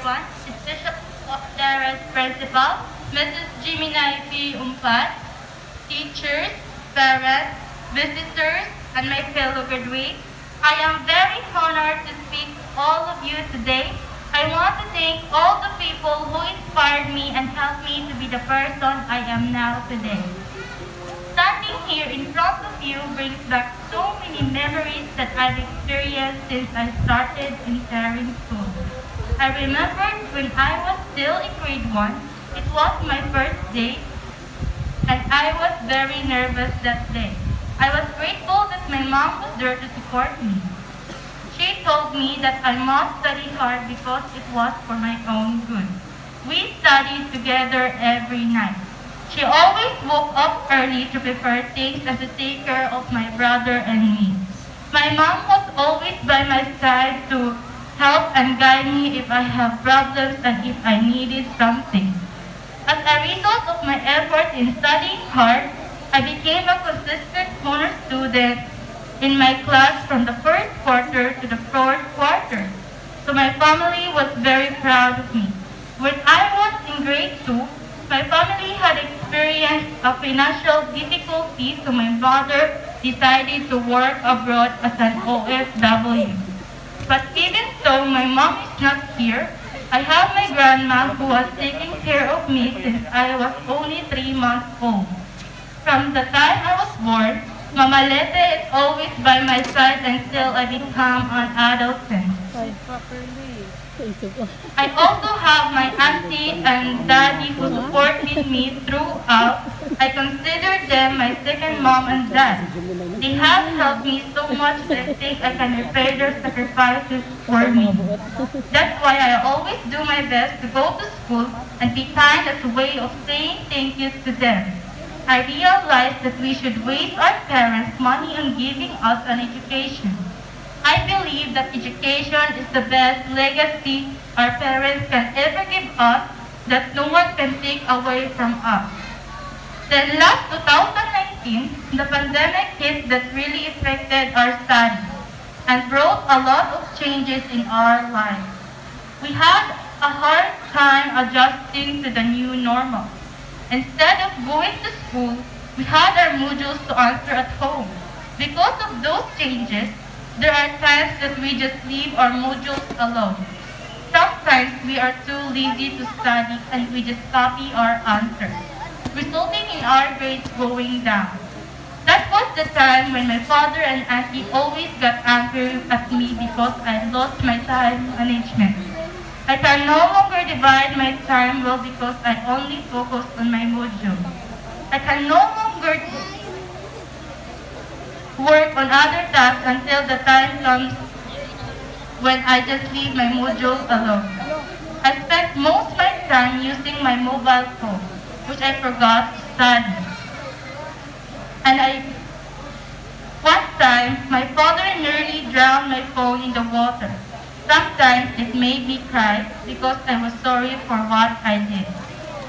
everyone, especially Dara's principal, Mrs. Jiminai P. Umpat, teachers, parents, visitors, and my fellow graduates. I am very honored to speak to all of you today. I want to thank all the people who inspired me and helped me to be the person I am now today. Standing here in front of you brings back so many memories that I've experienced since I started entering school. I remembered when I was still in grade 1, it was my first day, and I was very nervous that day. I was grateful that my mom was there to support me. She told me that I must study hard because it was for my own good. We studied together every night. She always woke up early to prepare things and to take care of my brother and me. My mom was always by my side to help and guide me if I have problems and if I needed something. As a result of my efforts in studying hard, I became a consistent honor student in my class from the first quarter to the fourth quarter. So my family was very proud of me. When I was in grade 2, my family had experienced a financial difficulty, so my brother decided to work abroad as an OFW. But even though my mom is not here, I have my grandma who was taking care of me since I was only 3 months old. From the time I was born, Mama Lete is always by my side until I become an adolescent. I also have my auntie and daddy who supported me throughout. I consider them my second mom and dad. They have helped me so much that I think I can repay their sacrifices for me. That's why I always do my best to go to school and be kind as a way of saying thank you to them. I realized that we should waste our parents' money on giving us an education. I believe that education is the best legacy our parents can ever give us that no one can take away from us. Then last 2019, the pandemic hit that really affected our studies and brought a lot of changes in our lives. We had a hard time adjusting to the new normal. Instead of going to school, we had our modules to answer at home. Because of those changes, there are times that we just leave our modules alone. Sometimes we are too lazy to study and we just copy our answers, resulting in our grades going down. That was the time when my father and auntie always got angry at me because I lost my time management. I can no longer divide my time well because I only focus on my module. I can no longer work on other tasks until the time comes when I just leave my module alone. I spent most of my time using my mobile phone, which I forgot to study. One time, my father nearly drowned my phone in the water. Sometimes it made me cry because I was sorry for what I did.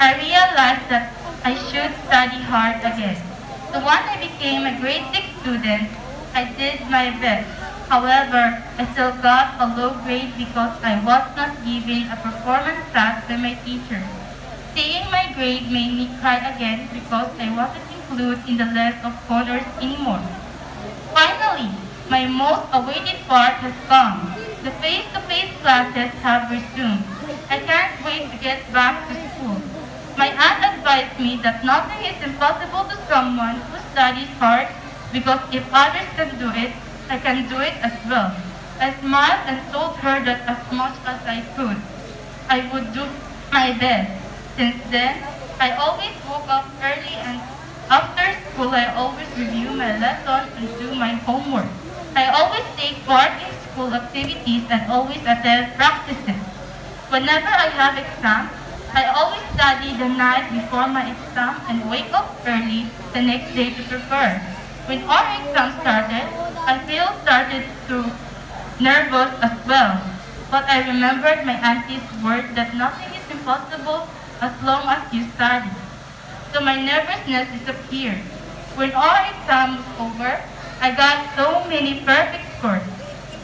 I realized that I should study hard again. So when I became a grade 6 student, I did my best. However, I still got a low grade because I was not given a performance task by my teacher. Seeing my grade made me cry again because I wasn't included in the list of honors anymore. Finally, my most awaited part has come. The face-to-face classes have resumed. I can't wait to get back to school. My aunt advised me that nothing is impossible to someone who studies hard because if others can do it, I can do it as well. I smiled and told her that as much as I could, I would do my best. Since then, I always woke up early and after school I always review my lessons and do my homework. I always take part in school activities and always attend practices. Whenever I have exams, I always study the night before my exam and wake up early the next day to prepare. When our exam started, I started to nervous as well. But I remembered my auntie's word that nothing is impossible as long as you study. So my nervousness disappeared. When our exam was over, I got so many perfect scores.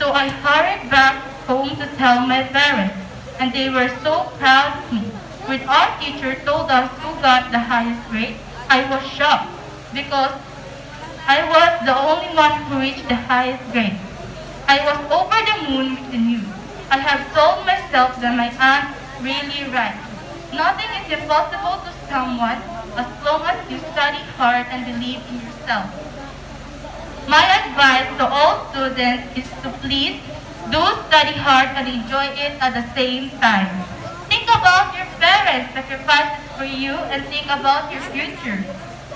So I hurried back home to tell my parents. and they were so proud of me. When our teacher told us who got the highest grade, I was shocked because I was the only one who reached the highest grade. I was over the moon with the news. I have told myself that my aunt really right. Nothing is impossible to someone as long as you study hard and believe in yourself. My advice to all students is to please do study hard and enjoy it at the same time. Think about your parents' sacrifices for you and think about your future.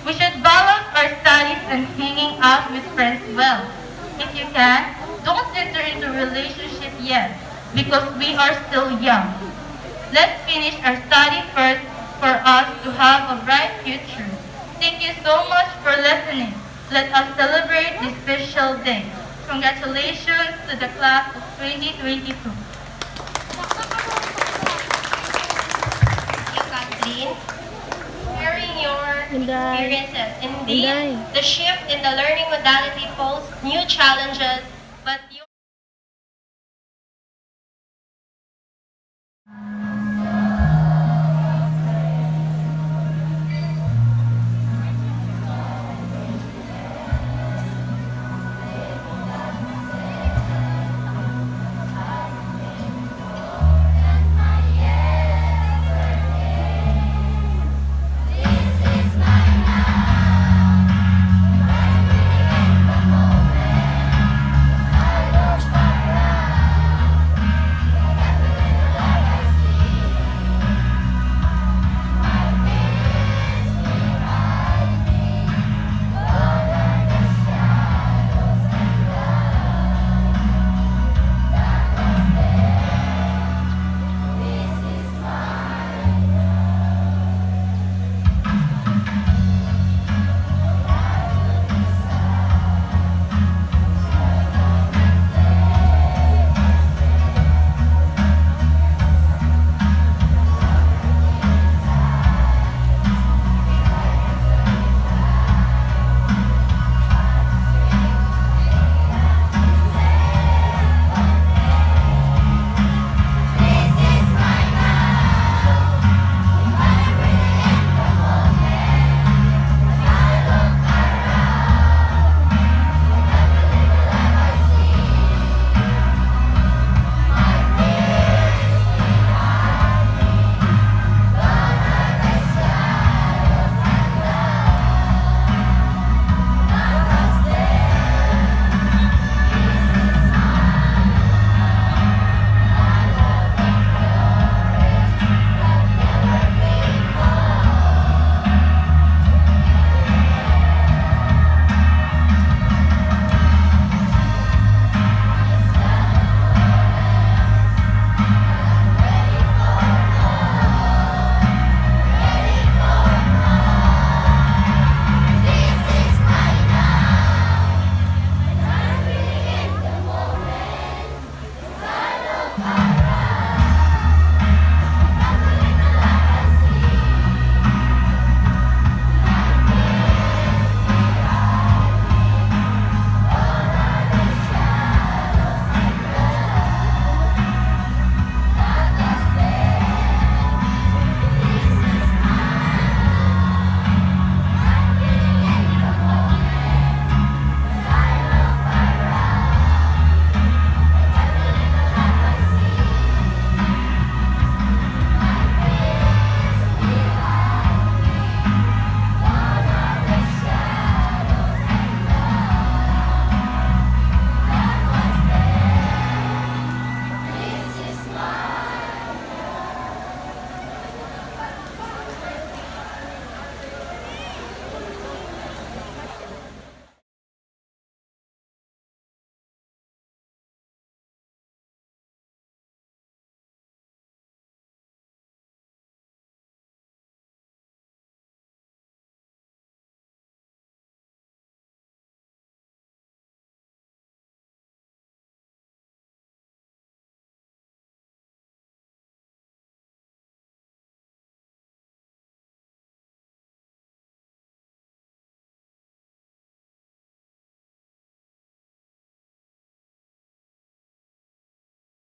We should balance our studies and hanging out with friends well. If you can, don't enter into a relationship yet because we are still young. Let's finish our study first for us to have a bright future. Thank you so much for listening. Let us celebrate this special day. Congratulations to the class of 2022. Thank you, Kathleen. Sharing your experiences. Indeed, the shift in the learning modality posed new challenges